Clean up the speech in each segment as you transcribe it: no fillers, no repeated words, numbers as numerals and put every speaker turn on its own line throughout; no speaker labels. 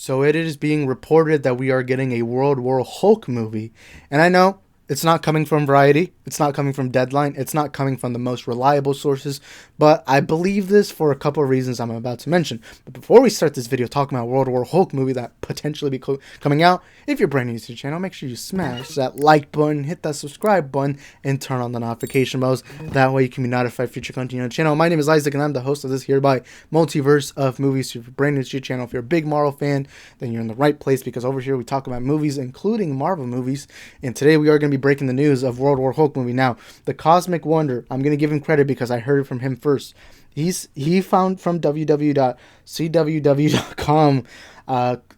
So it is being reported that we are getting a World War Hulk movie. And I know it's not coming from Variety, it's not coming from Deadline, it's not coming from the most reliable sources, but I believe this for a couple of reasons I'm about to mention. But before we start this video talking about World War Hulk movie that potentially be coming out, if you're brand new to the channel, make sure you smash that like button, hit that subscribe button, and turn on the notification bells. That way you can be notified future content on the channel. My name is Isaac, and I'm the host of this hereby multiverse of movies. So if you're brand new to the channel, if you're a big Marvel fan, then you're in the right place, because over here we talk about movies, including Marvel movies. And today we are going to be breaking the news of World War Hulk movie. Now, the Cosmic Wonder, I'm going to give him credit because I heard it from him first. He found from www.cww.com.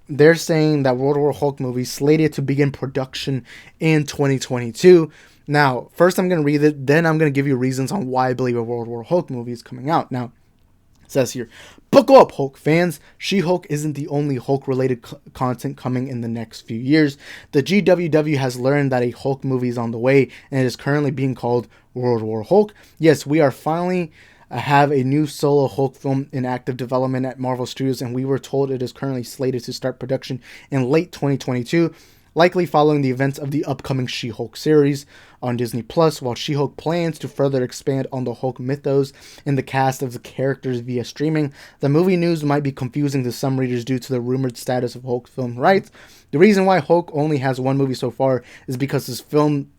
They're saying that World War Hulk movie slated to begin production in 2022. Now, first I'm going to read it, then I'm going to give you reasons on why I believe a World War Hulk movie is coming out. Now, it says here, buckle up, Hulk fans. She-Hulk isn't the only Hulk-related content coming in the next few years. The GWW has learned that a Hulk movie is on the way, and it is currently being called World War Hulk. Yes, we are finally have a new solo Hulk film in active development at Marvel Studios, and we were told it is currently slated to start production in late 2022. Likely following the events of the upcoming She-Hulk series on Disney+, while She-Hulk plans to further expand on the Hulk mythos and the cast of the characters via streaming. The movie news might be confusing to some readers due to the rumored status of Hulk's film rights. The reason why Hulk only has one movie so far is because his film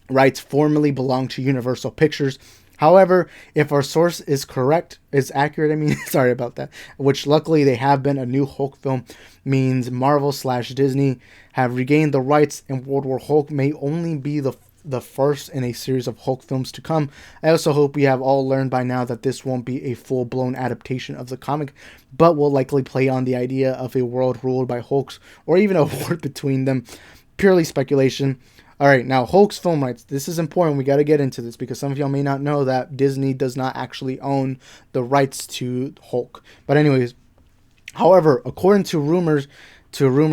rights formerly belonged to Universal Pictures. However, if our source is accurate, sorry about that, which luckily they have been, a new Hulk film means Marvel/Disney have regained the rights, and World War Hulk may only be the first in a series of Hulk films to come. I also hope we have all learned by now that this won't be a full-blown adaptation of the comic, but will likely play on the idea of a world ruled by Hulks, or even a war between them. Purely speculation. Alright, now Hulk's film rights. This is important. We got to get into this because some of y'all may not know that Disney does not actually own the rights to Hulk. But anyways, however, according to a rumor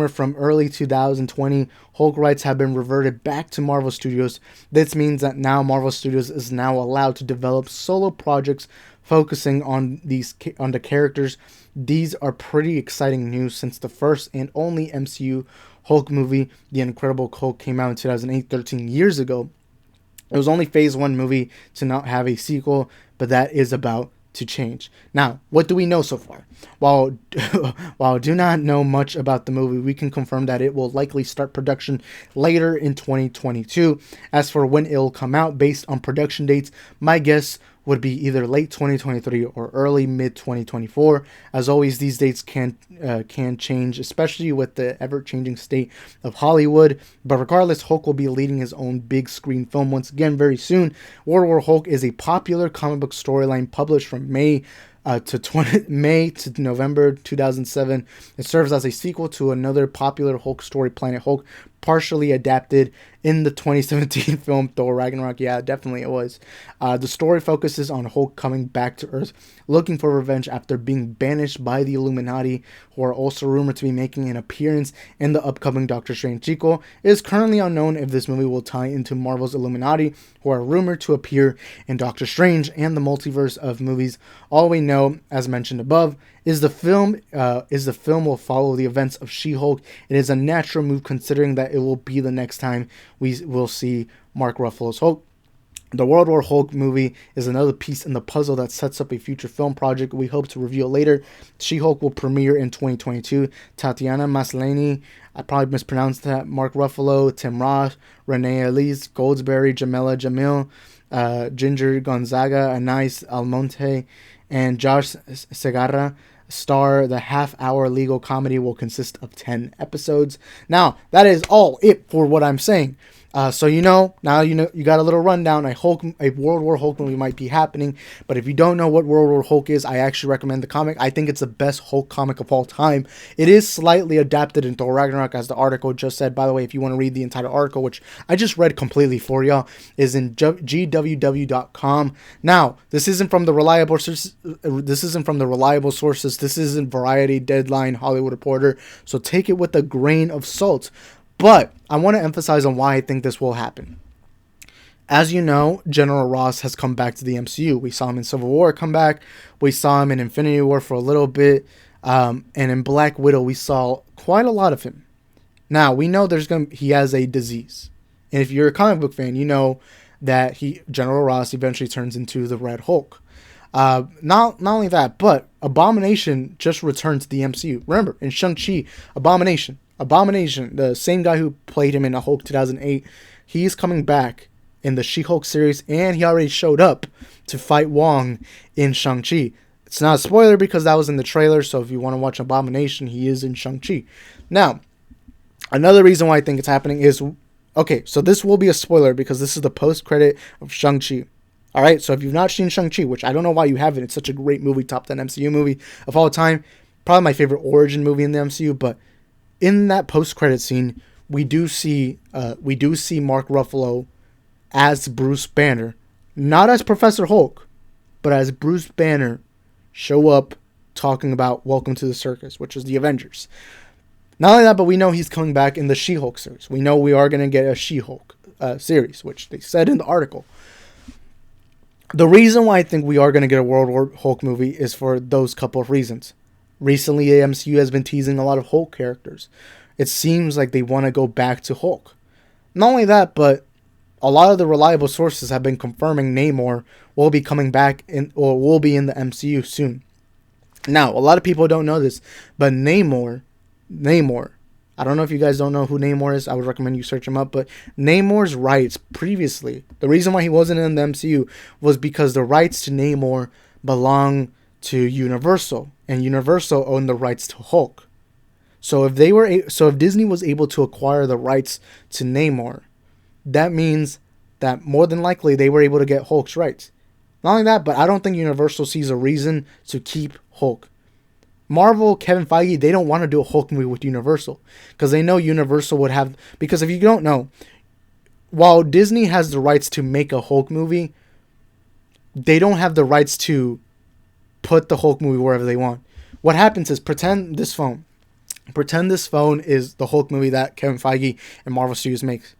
from early 2020, Hulk rights have been reverted back to Marvel Studios. This means that now Marvel Studios is now allowed to develop solo projects focusing on the characters. These are pretty exciting news since the first and only MCU Hulk movie, The Incredible Hulk, came out in 2008, 13 years ago. It was only phase 1 movie to not have a sequel, but that is about to change. Now, what do we know so far? While I do not know much about the movie, we can confirm that it will likely start production later in 2022. As for when it will come out, based on production dates, my guess would be either late 2023 or early mid-2024. As always, these dates can change, especially with the ever-changing state of Hollywood. But regardless, Hulk will be leading his own big screen film once again very soon. World War Hulk is a popular comic book storyline published from May to November 2007. It serves as a sequel to another popular Hulk story, Planet Hulk, partially adapted in the 2017 film Thor Ragnarok. Yeah, definitely it was. The story focuses on Hulk coming back to Earth, looking for revenge after being banished by the Illuminati, who are also rumored to be making an appearance in the upcoming Doctor Strange sequel. It is currently unknown if this movie will tie into Marvel's Illuminati, who are rumored to appear in Doctor Strange and the multiverse of movies. All we know, as mentioned above, is the film will follow the events of She-Hulk. It is a natural move considering that it will be the next time we will see Mark Ruffalo's Hulk. The World War Hulk movie is another piece in the puzzle that sets up a future film project we hope to reveal later. She-Hulk will premiere in 2022. Tatiana Maslany, I probably mispronounced that, Mark Ruffalo, Tim Roth, Renee Elise Goldsberry, Jamila Jamil, Ginger Gonzaga, Anais Almonte, and Josh Segarra star. The half-hour legal comedy will consist of 10 episodes. Now, that is all it for what I'm saying. So you got a little rundown. A World War Hulk movie might be happening, but if you don't know what World War Hulk is, I actually recommend the comic. I think it's the best Hulk comic of all time. It is slightly adapted in Thor Ragnarok, as the article just said. By the way, if you want to read the entire article, which I just read completely for y'all, is in gww.com. Now, this isn't from the reliable sources. This isn't Variety, Deadline, Hollywood Reporter. So take it with a grain of salt. But I want to emphasize on why I think this will happen. As you know, General Ross has come back to the MCU. We saw him in Civil War come back. We saw him in Infinity War for a little bit. And in Black Widow, we saw quite a lot of him. Now we know he has a disease, and if you're a comic book fan, you know that General Ross eventually turns into the Red Hulk. Not only that, but Abomination just returned to the MCU. Remember, in Shang-Chi, Abomination, the same guy who played him in Hulk 2008, he's coming back in the She-Hulk series, and he already showed up to fight Wong in Shang-Chi. It's not a spoiler because that was in the trailer, so if you want to watch Abomination, he is in Shang-Chi. Now, another reason why I think it's happening is, okay, so this will be a spoiler because this is the post-credit of Shang-Chi. Alright, so if you've not seen Shang-Chi, which I don't know why you haven't, it's such a great movie, top 10 MCU movie of all time, probably my favorite origin movie in the MCU, but in that post-credit scene, we do see Mark Ruffalo as Bruce Banner, not as Professor Hulk, but as Bruce Banner, show up talking about Welcome to the Circus, which is the Avengers. Not only that, but we know he's coming back in the She-Hulk series. We know we are going to get a She-Hulk series, which they said in the article. The reason why I think we are going to get a World War Hulk movie is for those couple of reasons. Recently, the MCU has been teasing a lot of Hulk characters. It seems like they want to go back to Hulk. Not only that, but a lot of the reliable sources have been confirming Namor will be coming back or will be in the MCU soon. Now, a lot of people don't know this, but Namor, I don't know if you guys don't know who Namor is. I would recommend you search him up. But Namor's rights previously, the reason why he wasn't in the MCU was because the rights to Namor belong to Universal, and Universal owned the rights to Hulk. So if Disney was able to acquire the rights to Namor, that means that more than likely they were able to get Hulk's rights. Not only that, but I don't think Universal sees a reason to keep Hulk. Marvel, Kevin Feige, they don't want to do a Hulk movie with Universal because they know Universal would have... Because if you don't know, while Disney has the rights to make a Hulk movie, they don't have the rights to put the Hulk movie wherever they want. What happens is, pretend this phone is the Hulk movie that Kevin Feige and Marvel Studios makes.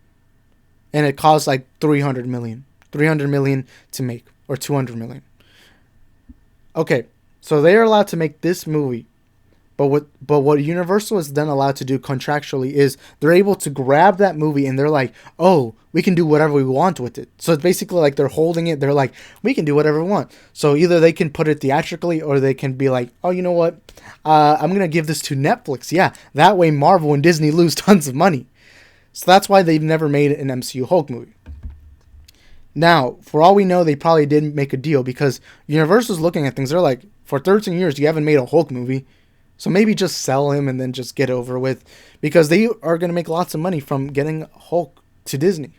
And it costs like $300 million to make, or $200 million. Okay, so they are allowed to make this movie, but what Universal is then allowed to do contractually is they're able to grab that movie and they're like, oh, we can do whatever we want with it. So it's basically like they're holding it. They're like, we can do whatever we want. So either they can put it theatrically or they can be like, oh, you know what? I'm going to give this to Netflix. Yeah, that way Marvel and Disney lose tons of money. So that's why they've never made an MCU Hulk movie. Now, for all we know, they probably didn't make a deal because Universal's looking at things. They're like, for 13 years, you haven't made a Hulk movie. So maybe just sell him and then just get over with. Because they are going to make lots of money from getting Hulk to Disney.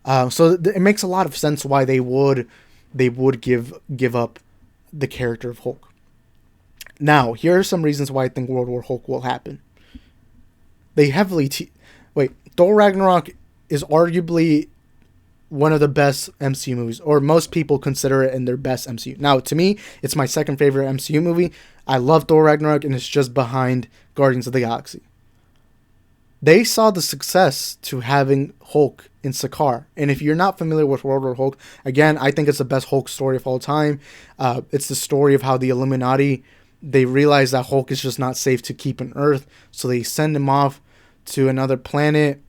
So it makes a lot of sense why they would give up the character of Hulk. Now, here are some reasons why I think World War Hulk will happen. They heavily... Thor Ragnarok is arguably one of the best MCU movies, or most people consider it in their best MCU. Now, to me, it's my second favorite MCU movie. I love Thor Ragnarok, and it's just behind Guardians of the Galaxy. They saw the success to having Hulk in Sakaar. And if you're not familiar with World War Hulk, again, I think it's the best Hulk story of all time. It's the story of how the Illuminati, they realize that Hulk is just not safe to keep on Earth, so they send him off to another planet,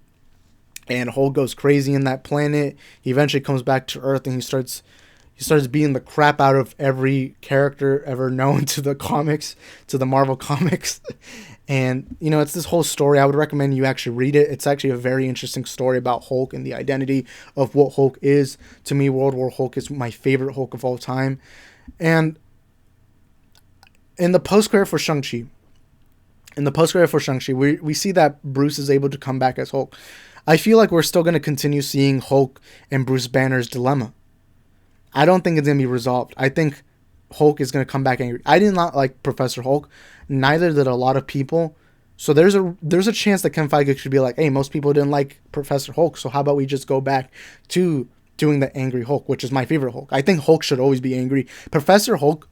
and Hulk goes crazy in that planet. He eventually comes back to Earth, and he starts beating the crap out of every character ever known to the comics, to the Marvel comics. And, it's this whole story. I would recommend you actually read it. It's actually a very interesting story about Hulk and the identity of what Hulk is. To me, World War Hulk is my favorite Hulk of all time. And in the post-credit for Shang-Chi, we see that Bruce is able to come back as Hulk. I feel like we're still going to continue seeing Hulk and Bruce Banner's dilemma. I don't think it's going to be resolved. I think Hulk is going to come back angry. I did not like Professor Hulk. Neither did a lot of people. So there's a chance that Kevin Feige should be like, hey, most people didn't like Professor Hulk, so how about we just go back to doing the angry Hulk, which is my favorite Hulk. I think Hulk should always be angry. Professor Hulk,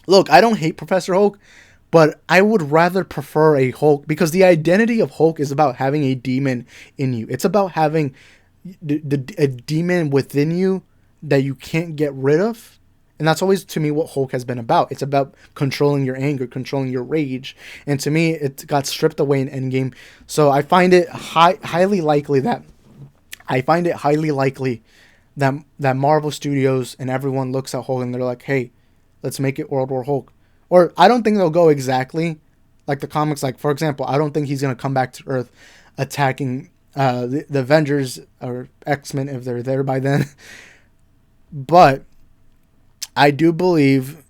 look, I don't hate Professor Hulk, but I would rather prefer a Hulk, because the identity of Hulk is about having a demon in you. It's about having a demon within you that you can't get rid of, And that's always, to me, what Hulk has been about. It's about controlling your anger, controlling your rage. And to me, it got stripped away in Endgame. So I find it highly likely that that Marvel Studios and everyone looks at Hulk and they're like, hey, let's make it World War Hulk. Or I don't think they'll go exactly like the comics. Like, for example, I don't think he's going to come back to Earth attacking the Avengers or X-Men if they're there by then. But I do believe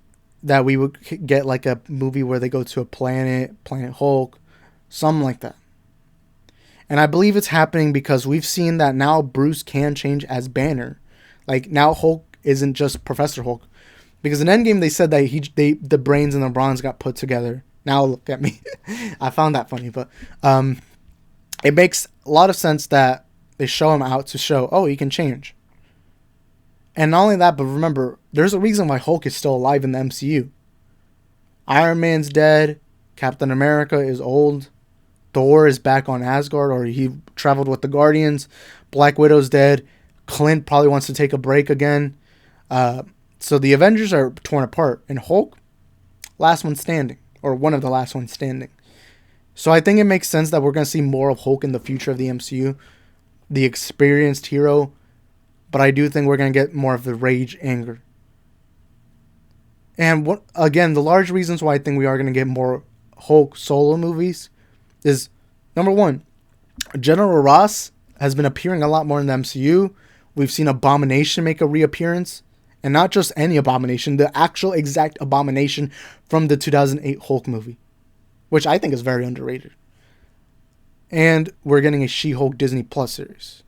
that we would get like a movie where they go to a Planet Hulk, something like that. And I believe it's happening because we've seen that now Bruce can change as Banner. Like, now Hulk isn't just Professor Hulk. Because in Endgame they said that the brains and the bronze got put together. Now look at me. I found that funny, but it makes a lot of sense that they show him out to show, oh, he can change. And not only that, but remember, there's a reason why Hulk is still alive in the MCU. Iron Man's dead. Captain America is old. Thor is back on Asgard, or he traveled with the Guardians. Black Widow's dead. Clint probably wants to take a break again. So the Avengers are torn apart. And Hulk, last one standing. Or one of the last ones standing. So I think it makes sense that we're going to see more of Hulk in the future of the MCU. The experienced hero. But I do think we're going to get more of the rage, anger. And the large reasons why I think we are going to get more Hulk solo movies is, number one, General Ross has been appearing a lot more in the MCU. We've seen Abomination make a reappearance. And not just any Abomination, the actual exact Abomination from the 2008 Hulk movie. Which I think is very underrated. And we're getting a She-Hulk Disney Plus series.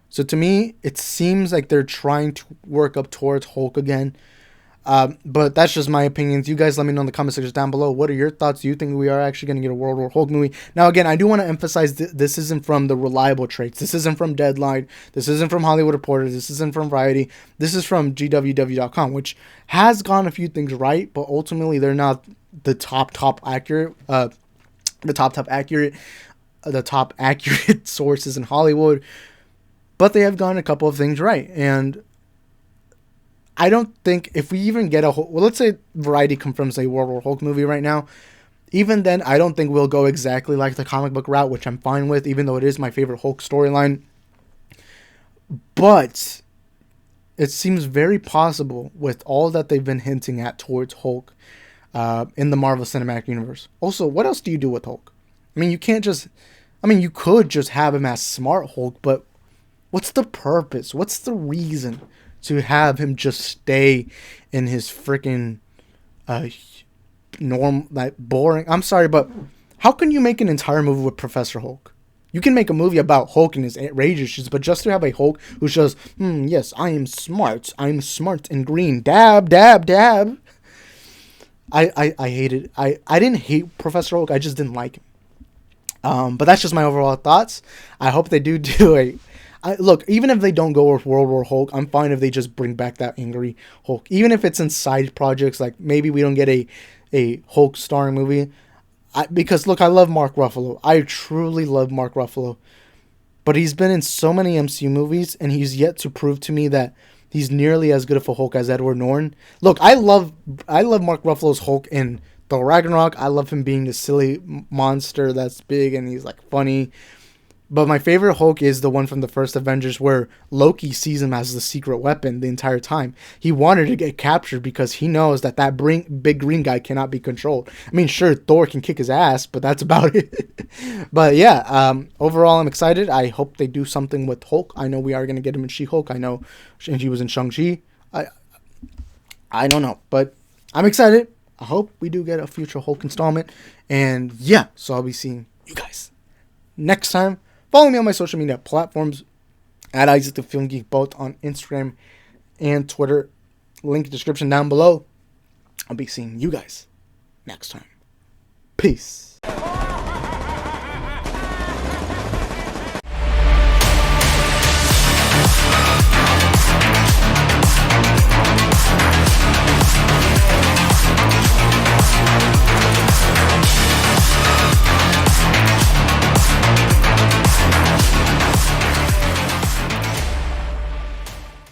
So to me, it seems like they're trying to work up towards Hulk again. But that's just my opinions. You guys let me know in the comment section down below. What are your thoughts? Do you think we are actually going to get a World War Hulk movie? Now, again, I do want to emphasize this isn't from the reliable traits. This isn't from Deadline. This isn't from Hollywood Reporter. This isn't from Variety. This is from GWW.com, which has gotten a few things right, but ultimately they're not the top accurate. The top accurate sources in Hollywood. But they have gotten a couple of things right. And I don't think if we even get let's say Variety confirms a World War Hulk movie right now. Even then, I don't think we'll go exactly like the comic book route, which I'm fine with, even though it is my favorite Hulk storyline. But it seems very possible with all that they've been hinting at towards Hulk in the Marvel Cinematic Universe. Also, what else do you do with Hulk? I mean, you could just have him as Smart Hulk, but what's the purpose? What's the reason to have him just stay in his freaking boring? I'm sorry, but how can you make an entire movie with Professor Hulk? You can make a movie about Hulk and his rage issues, but just to have a Hulk who says, yes, I am smart. I'm smart and green. Dab, dab, dab. I hated it. I didn't hate Professor Hulk. I just didn't like him. But that's just my overall thoughts. I hope they do look, even if they don't go with World War Hulk, I'm fine if they just bring back that angry Hulk. Even if it's in side projects, like maybe we don't get a Hulk starring movie. Because, look, I love Mark Ruffalo. I truly love Mark Ruffalo. But he's been in so many MCU movies, and he's yet to prove to me that he's nearly as good of a Hulk as Edward Norton. Look, I love Mark Ruffalo's Hulk in Thor Ragnarok. I love him being the silly monster that's big and he's like funny. But my favorite Hulk is the one from the first Avengers where Loki sees him as the secret weapon the entire time. He wanted to get captured because he knows that big green guy cannot be controlled. I mean, sure, Thor can kick his ass, but that's about it. But yeah, overall, I'm excited. I hope they do something with Hulk. I know we are going to get him in She-Hulk. I know he was in Shang-Chi. I don't know, but I'm excited. I hope we do get a future Hulk installment. And yeah, so I'll be seeing you guys next time. Follow me on my social media platforms at Isaac the Film Geek, both on Instagram and Twitter. Link description down below. I'll be seeing you guys next time. Peace.